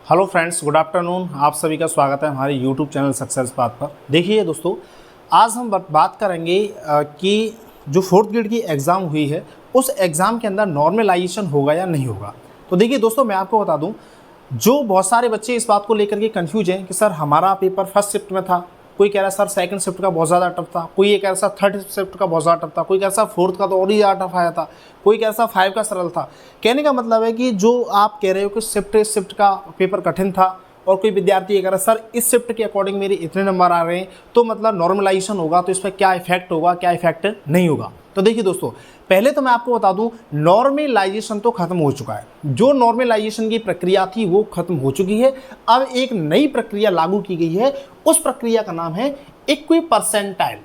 Hello friends, good afternoon. आप सभी का स्वागत है हमारे यूट्यूब चैनल सक्सेस पाथ पर। देखिए दोस्तों, आज हम बात करेंगे कि जो फोर्थ ग्रेड की एग्ज़ाम हुई है उस एग्ज़ाम के अंदर नॉर्मलाइजेशन होगा या नहीं होगा। तो देखिए दोस्तों, मैं आपको बता दूं, जो बहुत सारे बच्चे इस बात को लेकर के कंफ्यूज हैं कि सर हमारा पेपर फर्स्ट शिफ्ट में था, कोई कह रहा है सर सेकंड शिफ्ट का बहुत ज़्यादा टफ था, कोई ये कह रहा सर थर्ड शिफ्ट का बहुत ज़्यादा टफ था, कोई कह रहा सर फोर्थ का तो और ही ज़्यादा टफ आया था, कोई कह रहा सर 5 का सरल था। कहने का मतलब है कि जो आप कह रहे हो कि शिफ्ट का पेपर कठिन था और कोई विद्यार्थी ये कह रहा है सर इस शिफ्ट के अकॉर्डिंग मेरे इतने नंबर आ रहे हैं तो मतलब नॉर्मलाइजेशन होगा, तो इस पर क्या इफेक्ट होगा, क्या इफेक्ट नहीं होगा। तो देखिए दोस्तों, पहले तो मैं आपको बता दूं, नॉर्मलाइजेशन तो खत्म हो चुका है। जो नॉर्मलाइजेशन की प्रक्रिया थी वो खत्म हो चुकी है। अब एक नई प्रक्रिया लागू की गई है। उस प्रक्रिया का नाम है इक्वी परसेंटाइल।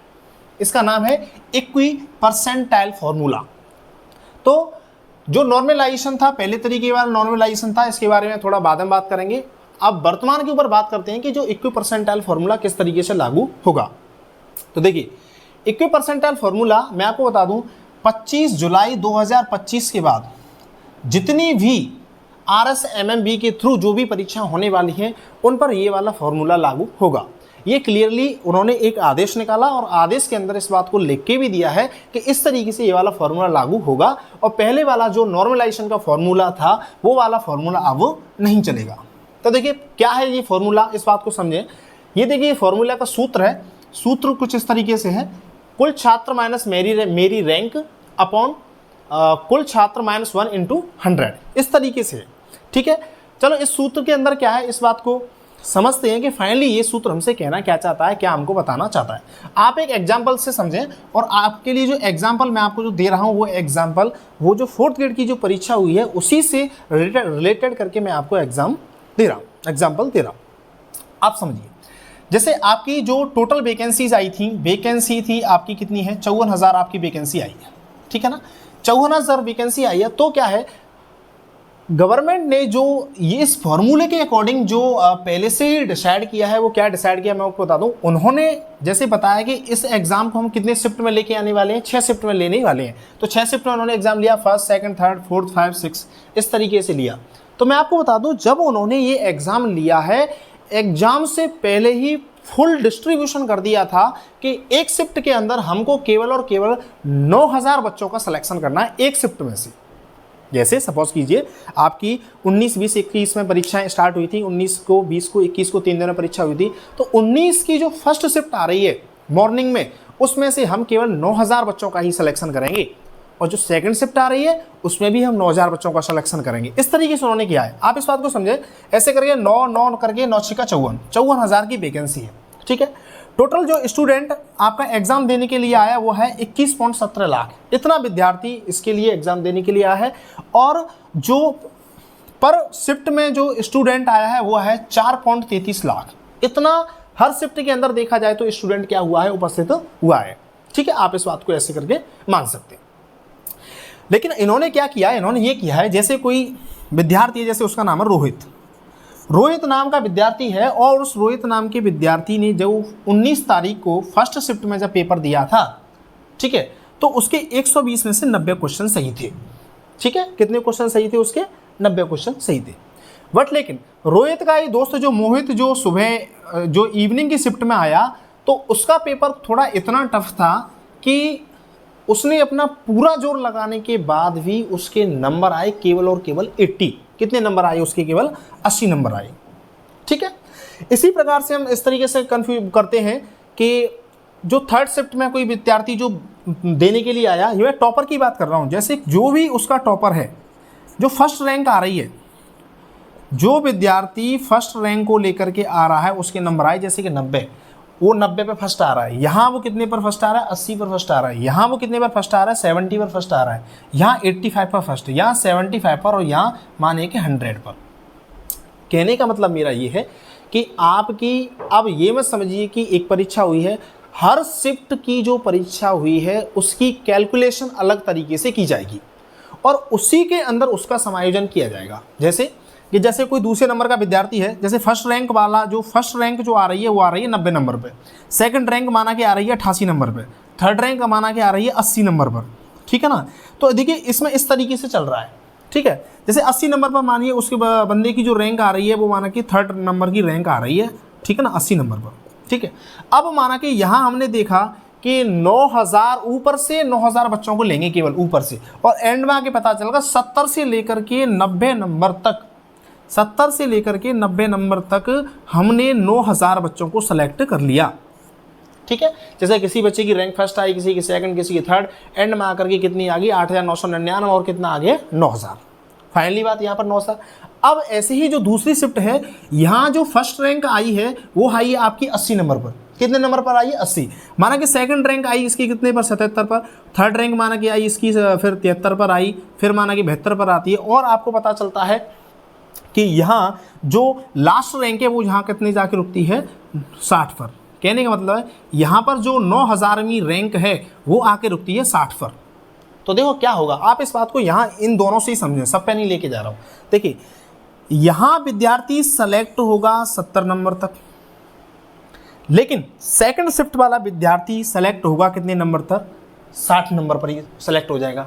इसका नाम है इक्वी परसेंटाइल फॉर्मूला। तो जो नॉर्मलाइजेशन था, पहले तरीके वाला नॉर्मलाइजेशन था, इसके बारे में थोड़ा बाद में बात करेंगे। अब वर्तमान के ऊपर बात करते हैं कि जो इक्वी परसेंटाइल फॉर्मूला किस तरीके से लागू होगा। तो देखिए, इक्वी परसेंटाइल फॉर्मूला मैं आपको बता दूं, 25 जुलाई 2025 के बाद जितनी भी RSMMB के थ्रू जो भी परीक्षा होने वाली हैं उन पर ये वाला फॉर्मूला लागू होगा। ये क्लियरली उन्होंने एक आदेश निकाला और आदेश के अंदर इस बात को लिख के भी दिया है कि इस तरीके से ये वाला फॉर्मूला लागू होगा और पहले वाला जो नॉर्मलाइजेशन का फॉर्मूला था वो वाला फॉर्मूला अब नहीं चलेगा। तो देखिए क्या है ये फॉर्मूला, इस बात को समझें। ये देखिए फॉर्मूला का सूत्र है। सूत्र कुछ इस तरीके से है, कुल छात्र माइनस मेरी रैंक अपॉन कुल छात्र माइनस 1 इंटू 100, इस तरीके से। ठीक है, चलो इस सूत्र के अंदर क्या है इस बात को समझते हैं कि फाइनली ये सूत्र हमसे कहना क्या चाहता है, क्या हमको बताना चाहता है। आप एक एग्जाम्पल से समझें और आपके लिए जो एग्जाम्पल मैं आपको जो दे रहा हूँ वो एग्जाम्पल वो जो फोर्थ ग्रेड की जो परीक्षा हुई है उसी से रिलेटेड करके मैं आपको एग्जाम्पल दे रहा हूँ। आप समझिए, जैसे आपकी जो टोटल वैकेंसीज आई थी, वैकेंसी थी आपकी कितनी है, 54,000 आपकी वैकेंसी आई है। ठीक है ना, 54,000 वैकेंसी आई है। तो क्या है, गवर्नमेंट ने जो ये इस फॉर्मूले के अकॉर्डिंग जो पहले से ही डिसाइड किया है, वो क्या डिसाइड किया मैं आपको बता दूं। उन्होंने जैसे बताया कि इस एग्जाम को हम कितने शिफ्ट में लेके आने वाले हैं, 6 शिफ्ट में लेने वाले हैं। तो 6 शिफ्ट में उन्होंने एग्जाम लिया, फर्स्ट, सेकंड, थर्ड, फोर्थ, 5, 6 इस तरीके से लिया। तो मैं आपको बता दूं, जब उन्होंने ये एग्जाम लिया है, एग्जाम से पहले ही फुल डिस्ट्रीब्यूशन कर दिया था कि एक शिफ्ट के अंदर हमको केवल और केवल 9,000 बच्चों का सिलेक्शन करना है एक शिफ्ट में से। जैसे सपोज कीजिए आपकी 19, 20, 21 में परीक्षाएं स्टार्ट हुई थी, 19 को, 20 को, 21 को 3 दिन में परीक्षा हुई थी। तो 19 की जो फर्स्ट शिफ्ट आ रही है मॉर्निंग में, उसमें से हम केवल 9,000 बच्चों का ही सिलेक्शन करेंगे और जो सेकंड शिफ्ट आ रही है उसमें भी हम 9,000 बच्चों का सिलेक्शन करेंगे। इस तरीके से उन्होंने किया है। आप इस बात को समझे, ऐसे करके 9 करके 9 6 54,000 की वैकेंसी है। ठीक है, टोटल जो स्टूडेंट आपका एग्जाम देने के लिए आया वो है 21.17 लाख। इतना विद्यार्थी इसके लिए एग्जाम देने के लिए आया है। और जो पर शिफ्ट में जो स्टूडेंट आया है वो है 4.33 लाख। इतना हर शिफ्ट के अंदर देखा जाए तो स्टूडेंट क्या हुआ है, उपस्थित हुआ है। ठीक है, आप इस बात को ऐसे करके मान सकते हैं। लेकिन इन्होंने क्या किया, इन्होंने ये किया है, जैसे कोई विद्यार्थी है, जैसे उसका नाम है रोहित नाम का विद्यार्थी है और उस रोहित नाम के विद्यार्थी ने जो 19 तारीख को फर्स्ट शिफ्ट में जब पेपर दिया था, ठीक है, तो उसके 120 में से 90 क्वेश्चन सही थे। ठीक है, कितने क्वेश्चन सही थे उसके, 90 क्वेश्चन सही थे। बट लेकिन रोहित का ये दोस्त जो मोहित, जो सुबह जो इवनिंग की शिफ्ट में आया, तो उसका पेपर थोड़ा इतना टफ था कि उसने अपना पूरा जोर लगाने के बाद भी उसके नंबर आए केवल और केवल 80। कितने नंबर आए उसके, केवल 80 नंबर आए। ठीक है, इसी प्रकार से हम इस तरीके से कंफ्यूज करते हैं कि जो थर्ड शिफ्ट में कोई विद्यार्थी जो देने के लिए आया, ये मैं टॉपर की बात कर रहा हूं, जैसे जो भी उसका टॉपर है, जो फर्स्ट रैंक आ रही है, जो विद्यार्थी फर्स्ट रैंक को लेकर के आ रहा है उसके नंबर आए जैसे कि 90, वो 90 पे फर्स्ट आ रहा है। यहाँ वो कितने पर फर्स्ट आ रहा है, 80 पर फर्स्ट आ रहा है। यहाँ वो कितने पर फर्स्ट आ रहा है, 70 पर फर्स्ट आ रहा है। यहाँ 85 पर फर्स्ट, यहाँ 75 पर और यहाँ माने कि 100 पर। कहने का मतलब मेरा ये है कि आपकी अब ये मत समझिए कि एक परीक्षा हुई है, हर शिफ्ट की जो परीक्षा हुई है उसकी कैलकुलेशन अलग तरीके से की जाएगी और उसी के अंदर उसका समायोजन किया जाएगा। जैसे कोई दूसरे नंबर का विद्यार्थी है, जैसे फर्स्ट रैंक वाला, जो फर्स्ट रैंक जो आ रही है वो आ रही है 90 नंबर पे, सेकंड रैंक माना के आ रही है 88 नंबर पे, थर्ड रैंक माना के आ रही है 80 नंबर पर। ठीक है ना, तो देखिए इसमें इस तरीके से चल रहा है ठीक है। जैसे 80 नंबर पर मानिए उसके बंदे की जो रैंक आ रही है वो माना कि 3rd नंबर की रैंक आ रही है, ठीक है ना, 80 नंबर पर, ठीक है। अब माना कि यहाँ हमने देखा कि 9000 ऊपर से 9000 बच्चों को लेंगे केवल ऊपर से, और एंड में आके पता चलेगा 70 से लेकर के 90 नंबर तक, 70 से लेकर के 90 नंबर तक हमने 9000 बच्चों को सेलेक्ट कर लिया, ठीक है। जैसे किसी बच्चे की रैंक फर्स्ट आई, किसी की सेकंड, किसी की थर्ड, एंड में आकर के कितनी आ गई 8999 और कितना आ गया 9000, फाइनली बात यहाँ पर 9000। अब ऐसे ही जो दूसरी शिफ्ट है, यहाँ जो फर्स्ट रैंक आई है वो आई है आपकी 80 नंबर पर, कितने नंबर पर आई है 80, माना कि सेकंड रैंक आई इसकी कितने पर 77 पर, थर्ड रैंक माना कि आई इसकी फिर 73 पर आई, फिर माना कि 72 पर आती है, और आपको पता चलता है कि यहाँ जो लास्ट रैंक है वो यहाँ कितनी जाके रुकती है 60 पर। कहने का मतलब है यहाँ पर जो 9000वीं रैंक है वो आके रुकती है 60 पर। तो देखो क्या होगा, आप इस बात को यहाँ इन दोनों से ही समझें, सब पे नहीं लेके जा रहा हूँ। देखिए यहाँ विद्यार्थी सेलेक्ट होगा 70 नंबर तक, लेकिन सेकंड शिफ्ट वाला विद्यार्थी सेलेक्ट होगा कितने नंबर तक, 60 नंबर पर ही सेलेक्ट हो जाएगा।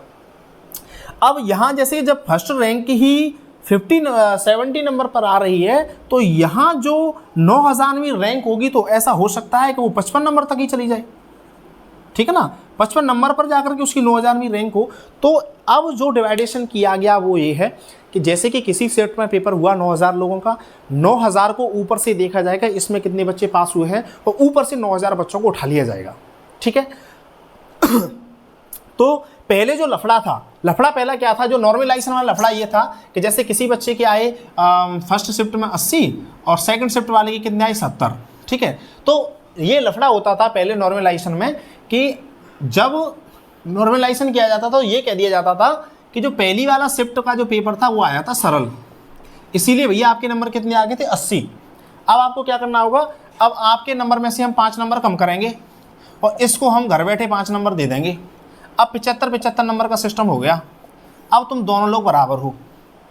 अब यहाँ जैसे जब फर्स्ट रैंक ही 70 नंबर पर आ रही है, तो यहाँ जो 9000वीं रैंक होगी तो ऐसा हो सकता है कि वो 55 नंबर तक ही चली जाए, ठीक है ना, 55 नंबर पर जाकर के उसकी 9000वीं रैंक हो। तो अब जो डिवाइडेशन किया गया वो ये है कि जैसे कि किसी सेट में पेपर हुआ 9000 लोगों का, 9000 को ऊपर से देखा जाएगा इसमें कितने बच्चे पास हुए हैं, और ऊपर से 9000 बच्चों को उठा लिया जाएगा, ठीक है। तो पहले जो लफड़ा था, लफड़ा पहला क्या था, जो नॉर्मलाइजेशन वाला लफड़ा ये था कि जैसे किसी बच्चे के आए फर्स्ट शिफ्ट में 80 और सेकंड शिफ्ट वाले के कितने आए 70, ठीक है। तो ये लफड़ा होता था पहले नॉर्मलाइजेशन में कि जब नॉर्मलाइजेशन किया जाता था तो ये कह दिया जाता था कि जो पहली वाला शिफ्ट का जो पेपर था वो आया था सरल, इसीलिए भैया आपके नंबर कितने आ गए थे 80। अब आपको क्या करना होगा, अब आपके नंबर में से हम 5 नंबर कम करेंगे और इसको हम घर बैठे 5 नंबर दे देंगे। अब 75 नंबर का सिस्टम हो गया, अब तुम दोनों लोग बराबर हो,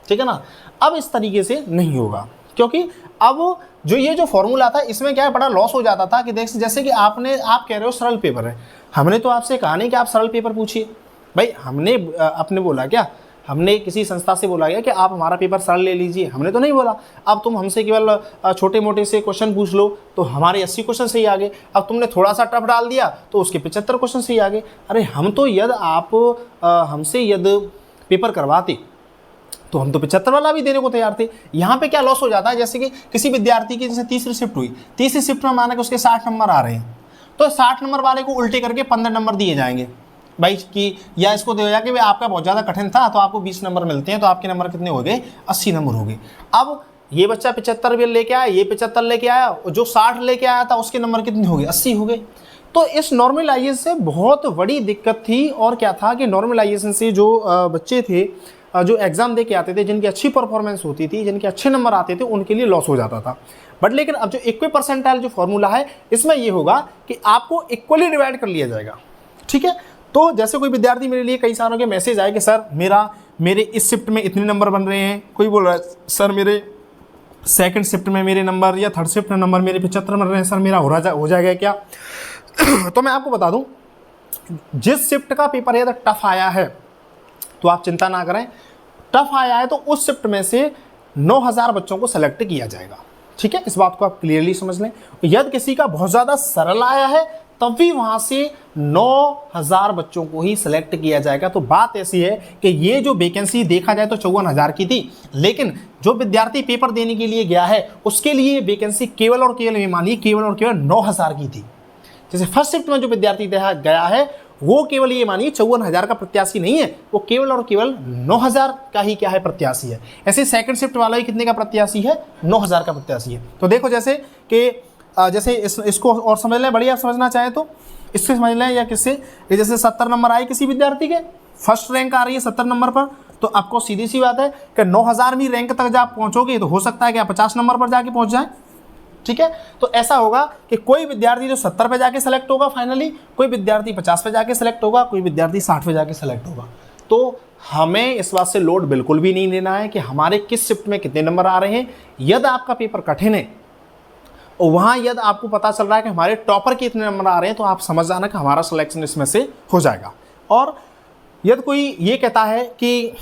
ठीक है ना। अब इस तरीके से नहीं होगा, क्योंकि अब जो ये जो फॉर्मूला था इसमें क्या है, बड़ा लॉस हो जाता था कि देख जैसे कि आप कह रहे हो सरल पेपर है, हमने तो आपसे कहा नहीं कि आप सरल पेपर पूछिए भाई, आपने बोला क्या, हमने किसी संस्था से बोला गया कि आप हमारा पेपर सरल ले लीजिए, हमने तो नहीं बोला। अब तुम हमसे केवल छोटे मोटे से क्वेश्चन पूछ लो तो हमारे 80 क्वेश्चन सही आ गए, अब तुमने थोड़ा सा टफ डाल दिया तो उसके 75 क्वेश्चन सही आ गए। अरे हम तो हमसे यदि पेपर करवाते तो हम तो 75 वाला भी देने को तैयार थे। यहाँ पे क्या लॉस हो जाता है, जैसे कि किसी विद्यार्थी की जैसे तीसरी शिफ्ट हुई, तीसरी शिफ्ट में माना कि उसके 60 नंबर आ रहे हैं, तो 60 नंबर वाले को उल्टे करके 15 नंबर दिए जाएंगे भाई, कि या इसको दिया कि भाई आपका बहुत ज़्यादा कठिन था तो आपको 20 नंबर मिलते हैं, तो आपके नंबर कितने हो गए 80 नंबर हो गए। अब ये बच्चा 75 भी लेके आया, ये 75 लेके आया, और जो 60 लेके आया था उसके नंबर कितने हो गए 80 हो गए। तो इस नॉर्मलाइजेशन से बहुत बड़ी दिक्कत थी, और क्या था कि नॉर्मलाइजेशन से जो बच्चे थे जो एग्ज़ाम दे के आते थे, जिनकी अच्छी परफॉर्मेंस होती थी, जिनके अच्छे नंबर आते थे, उनके लिए लॉस हो जाता था। बट लेकिन अब जो इक्वी परसेंटाइल जो फॉर्मूला है इसमें ये होगा कि आपको इक्वली डिवाइड कर लिया जाएगा, ठीक है। तो जैसे कोई विद्यार्थी मेरे लिए कई सालों के मैसेज आए कि सर मेरे इस शिफ्ट में इतने नंबर बन रहे हैं, कोई बोल रहा है सर मेरे सेकंड शिफ्ट में मेरे नंबर या थर्ड शिफ्ट में नंबर मेरे 75 बन रहे हैं, सर मेरा हो जाएगा क्या। तो मैं आपको बता दूं, जिस शिफ्ट का पेपर यदि टफ आया है तो आप चिंता ना करें, टफ आया है तो उस शिफ्ट में से 9000 बच्चों को सेलेक्ट किया जाएगा, ठीक है। इस बात को आप क्लियरली समझ लें। यदि किसी का बहुत ज़्यादा सरल आया है तब भी वहाँ से 9000 बच्चों को ही सिलेक्ट किया जाएगा। तो बात ऐसी है कि ये जो वैकेंसी देखा जाए तो 54,000 की थी, लेकिन जो विद्यार्थी पेपर देने के लिए गया है उसके लिए वैकेंसी केवल और केवल, मानिए केवल और केवल 9000 की थी। जैसे फर्स्ट शिफ्ट में जो विद्यार्थी गया है वो केवल ये मानिए 54,000 का प्रत्याशी नहीं है, वो केवल और केवल 9000 का ही क्या है प्रत्याशी है। ऐसे सेकंड शिफ्ट वाला ही कितने का प्रत्याशी है 9000 का प्रत्याशी है। तो देखो जैसे कि इसको और समझ लें, बढ़िया समझना चाहे तो इससे समझ लें या किससे, जैसे 70 नंबर आए किसी विद्यार्थी के, फर्स्ट रैंक आ रही है 70 नंबर पर, तो आपको सीधी सी बात है कि 9000वीं रैंक तक जब आप पहुँचोगे तो हो सकता है कि आप 50 नंबर पर जाके पहुँच जाए, ठीक है। तो ऐसा होगा कि कोई विद्यार्थी जो 70 पे जाके सेलेक्ट होगा फाइनली, कोई विद्यार्थी 50 पे जाके सेलेक्ट होगा, कोई विद्यार्थी 60 पे जाके सेलेक्ट होगा। तो हमें इस बात से लोड बिल्कुल भी नहीं लेना है कि हमारे किस शिफ्ट में कितने नंबर आ रहे हैं। यदि आपका पेपर कठिन है और वहाँ यदि आपको पता चल रहा है कि हमारे टॉपर के इतने नंबर आ रहे हैं, तो आप समझ जाना कि हमारा सिलेक्शन इसमें से हो जाएगा। और यदि कोई ये कहता है कि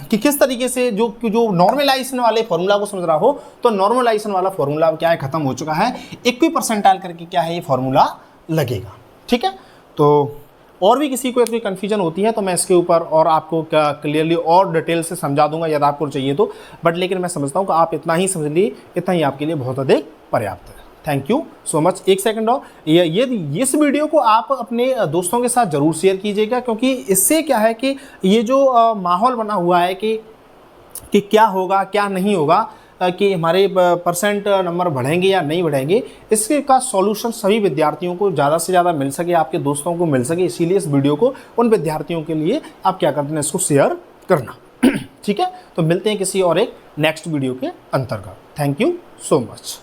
कि किस तरीके से जो नॉर्मलाइजेशन वाले फॉर्मूला को समझ रहा हो, तो नॉर्मलाइजेशन वाला फॉर्मूला क्या है, खत्म हो चुका है। इक्वी परसेंटाइल करके क्या है ये फॉर्मूला लगेगा। ठीक है, तो और भी किसी को कोई कन्फ्यूजन होती है तो मैं इसके ऊपर और आपको क्या क्लियरली और डिटेल से समझा दूंगा यदि आपको चाहिए तो, बट लेकिन मैं समझता हूँ कि आप इतना ही समझ लिए, इतना ही आपके लिए बहुत अधिक पर्याप्त है। Thank you so much. एक सेकंड और ये इस वीडियो को आप अपने दोस्तों के साथ ज़रूर शेयर कीजिएगा, क्योंकि इससे क्या है कि ये जो माहौल बना हुआ है कि क्या होगा क्या नहीं होगा, कि हमारे परसेंट नंबर बढ़ेंगे या नहीं बढ़ेंगे, इसके का सॉल्यूशन सभी विद्यार्थियों को ज़्यादा से ज़्यादा मिल सके, आपके दोस्तों को मिल सके, इसीलिए इस वीडियो को उन विद्यार्थियों के लिए आप क्या करते हैं, इसको शेयर करना। ठीक है, तो मिलते हैं किसी और एक नेक्स्ट वीडियो के अंतर्गत। Thank you so much.